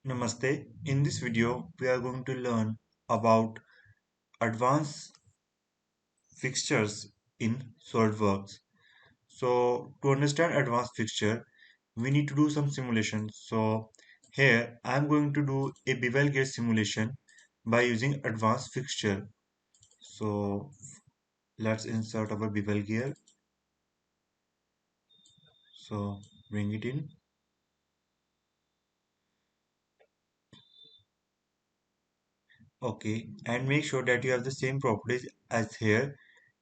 Namaste. In this video, we are going to learn about advanced fixtures in SolidWorks. So, to understand advanced fixture, we need to do some simulations. So, here I am going to do a bevel gear simulation by using advanced fixture. So, let's insert our bevel gear. So, bring it in. Okay, and make sure that you have the same properties as here.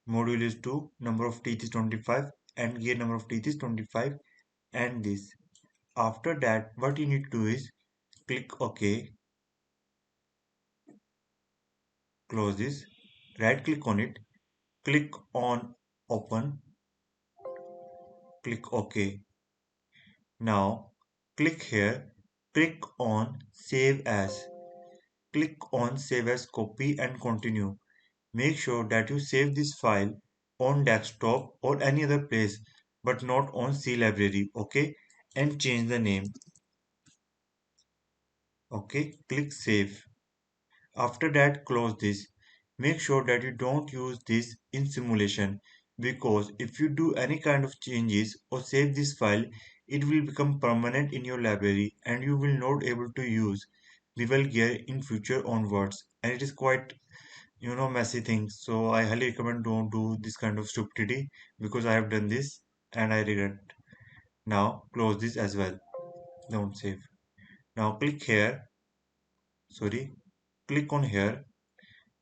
Module is 2, number of teeth is 25, and gear number of teeth is 25, and this. After that, what you need to do is click OK, close this, right click on it, click on Open, click OK. Now, click here, click on Save As, click on Save As Copy and Continue. Make sure that you save this file on desktop or any other place, but not on C library, okay? And change the name. Okay, click Save. After that, close this. Make sure that you don't use this in simulation, because if you do any kind of changes or save this file, it will become permanent in your library and you will not able to use Bevel Gear in future onwards. And it is quite messy thing. So I highly recommend don't do this kind of stupidity, because I have done this and I regret. Now close this as well. Don't save. Now click here. Sorry. Click on here.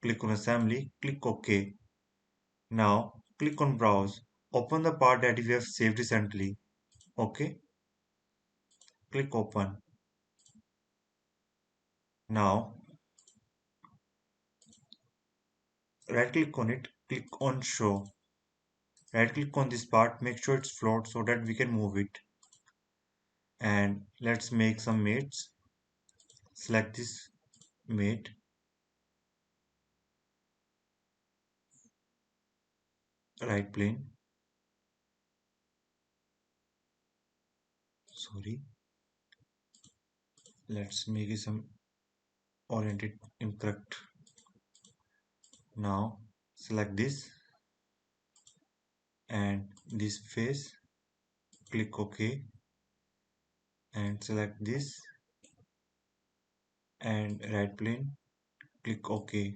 Click on assembly. Click OK. Now click on browse. Open the part that you have saved recently. OK. Click open. Now right click on it. Click on show. Right click on this part. Make sure it's float so that we can move it. And let's make some mates. Select this mate. Right plane. Sorry. Let's make it some oriented incorrect. Now select this and this face. Click OK and select this and right plane. Click OK.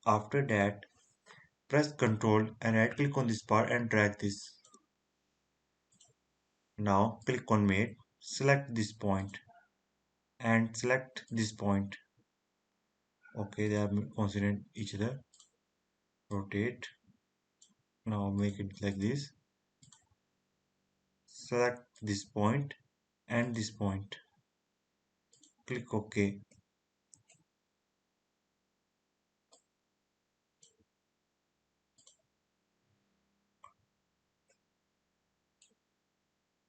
After that, press Ctrl and right click on this part and drag this. Now click on mate. Select this point and select this point. Okay, they are considered each other. Rotate. Now make it like this. Select this point and this point. Click OK.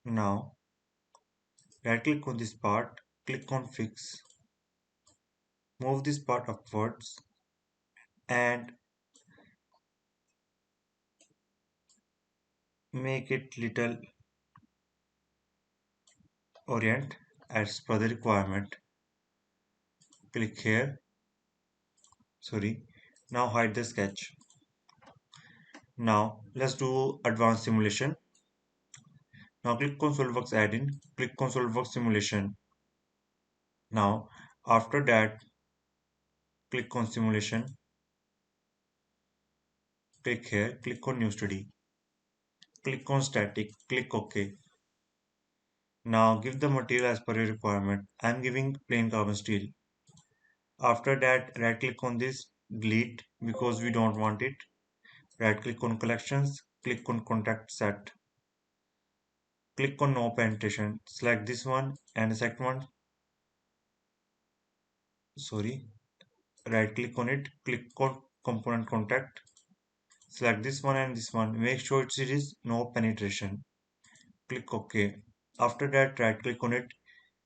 Now right click on this part, click on fix. Move this part upwards and make it little orient as per the requirement. Click here. Sorry. Now hide the sketch. Now let's do advanced simulation. Now click on SolidWorks add-in, click on SolidWorks simulation. Now after that, click on simulation, click here, click on new study, click on static, click OK. Now give the material as per your requirement. I am giving plain carbon steel. After that, right click on this, delete because we don't want it. Right click on collections, click on contact set, click on no penetration, select this one and the second one. Sorry, right click on it, click on component contact, select this one and this one. Make sure it is no penetration. Click OK. After that, right click on it,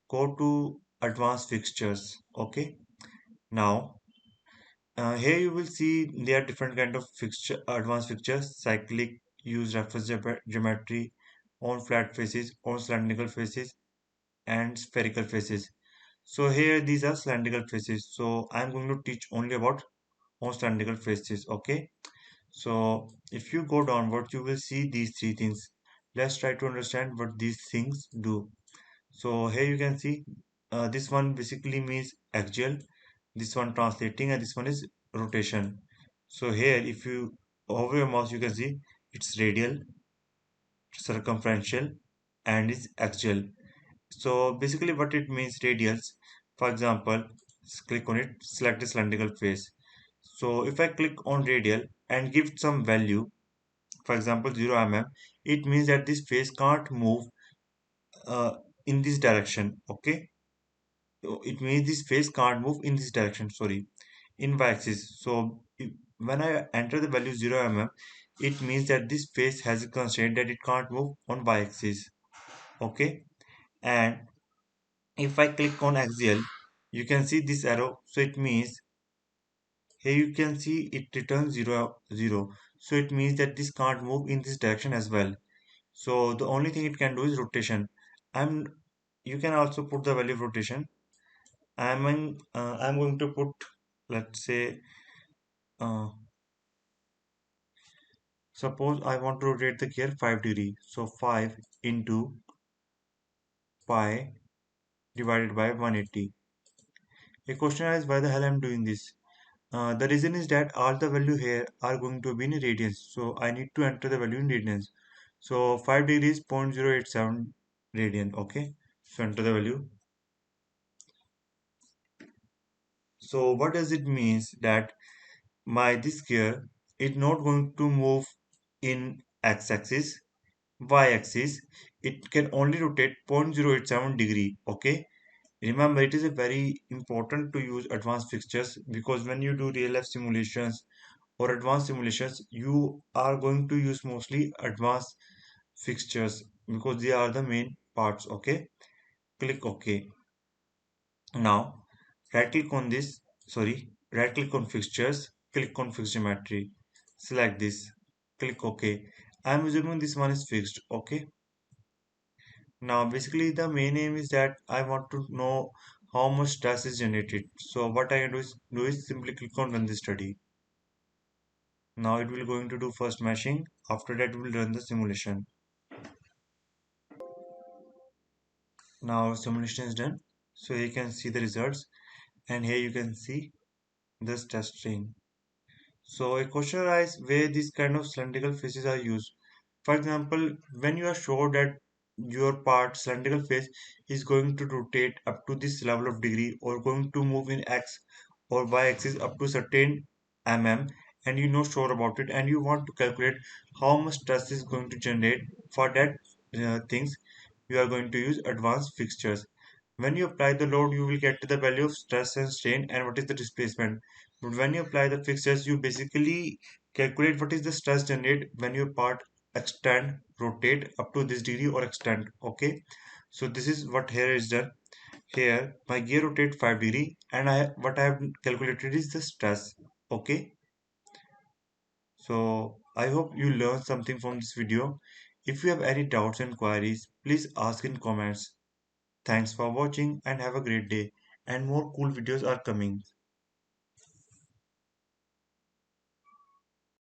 go to advanced fixtures. Okay. Now here you will see there are different kind of fixture, advanced fixtures: cyclic, use reference geometry, on flat faces, on cylindrical faces, and spherical faces. So here these are cylindrical faces. So I'm going to teach only about on cylindrical faces. Okay. So if you go downward, you will see these three things. Let's try to understand what these things do. So here you can see this one basically means axial, this one translating, and this one is rotation. So here if you hover your mouse, you can see it's radial, circumferential, and is axial. So basically what it means radials, for example, click on it, select the cylindrical face. So if I click on radial and give some value, for example 0 mm, it means that this face can't move uh, in this direction. Okay, so it means this face can't move in this direction, sorry, in y-axis. So when I enter the value 0 mm, it means that this face has a constraint that it can't move on y-axis. Okay, and if I click on axial, you can see this arrow. So it means here you can see it returns 0 0. So it means that this can't move in this direction as well. So the only thing it can do is rotation. I'm You can also put the value of rotation. I'm going to put, let's say, uh, suppose I want to rotate the gear 5 degree. So 5 into pi divided by 180. A question is why the hell I'm doing this? The reason is that all the value here are going to be in radians. So I need to enter the value in radians. So 5 degrees 0.087 radian. Okay. So enter the value. So what does it means that my this gear is not going to move in x-axis, y-axis. It can only rotate 0.087 degree. Okay. Remember, it is a very important to use advanced fixtures because when you do real life simulations or advanced simulations, you are going to use mostly advanced fixtures because they are the main parts. Okay, click OK. Now, right click on fixtures, click on fixed geometry, select this, click OK. I'm assuming this one is fixed. Okay, now basically the main aim is that I want to know how much stress is generated. So what I can do is simply click on run the study. Now it will going to do first meshing. After that, we will run the simulation. Now simulation is done. So you can see the results, and here you can see this test string. So a question arises where these kind of cylindrical faces are used. For example, when you are sure that your part cylindrical face is going to rotate up to this level of degree or going to move in x or y axis up to certain and you're not sure about it and you want to calculate how much stress is going to generate for that things, you are going to use advanced fixtures. When you apply the load, you will get to the value of stress and strain and what is the displacement. But when you apply the fixtures, you basically calculate what is the stress generated when your part extend, rotate up to this degree or extend. Okay. So this is what here is done. Here my gear rotate 5 degree and I what I have calculated is the stress. Okay. So I hope you learned something from this video. If you have any doubts and queries, please ask in comments. Thanks for watching and have a great day. And more cool videos are coming.